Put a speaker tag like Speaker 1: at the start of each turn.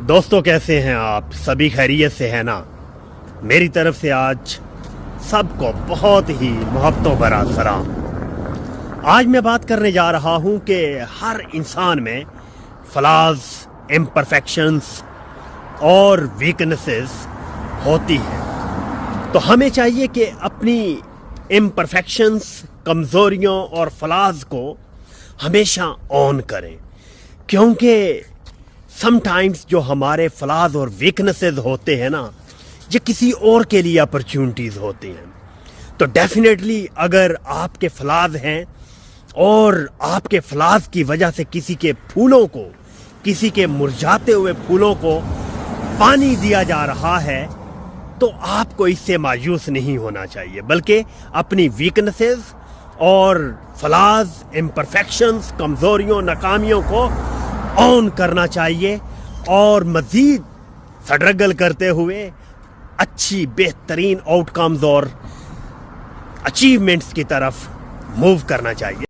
Speaker 1: دوستو کیسے ہیں آپ؟ سبھی خیریت سے ہیں نا؟ میری طرف سے آج سب کو بہت ہی محبتوں بھرا سلام۔ آج میں بات کرنے جا رہا ہوں کہ ہر انسان میں فلاز، امپرفیکشنز اور ویکنسز ہوتی ہیں، تو ہمیں چاہیے کہ اپنی امپرفیکشنز، کمزوریوں اور فلاز کو ہمیشہ آن کریں، کیونکہ سم ٹائمز جو ہمارے فلاز اور ویکنسز ہوتے ہیں نا، یہ کسی اور کے لیے اپرچونٹیز ہوتی ہیں۔ تو ڈیفینیٹلی اگر آپ کے فلاز ہیں اور آپ کے فلاز کی وجہ سے کسی کے پھولوں کو، کسی کے مرجھاتے ہوئے پھولوں کو پانی دیا جا رہا ہے، تو آپ کو اس سے مایوس نہیں ہونا چاہیے، بلکہ اپنی ویکنسز اور فلاز، امپرفیکشنز، کمزوریوں، ناکامیوں کو آن کرنا چاہیے اور مزید سٹرگل کرتے ہوئے اچھی بہترین آؤٹ کمز اور اچیومنٹس کی طرف موو کرنا چاہیے۔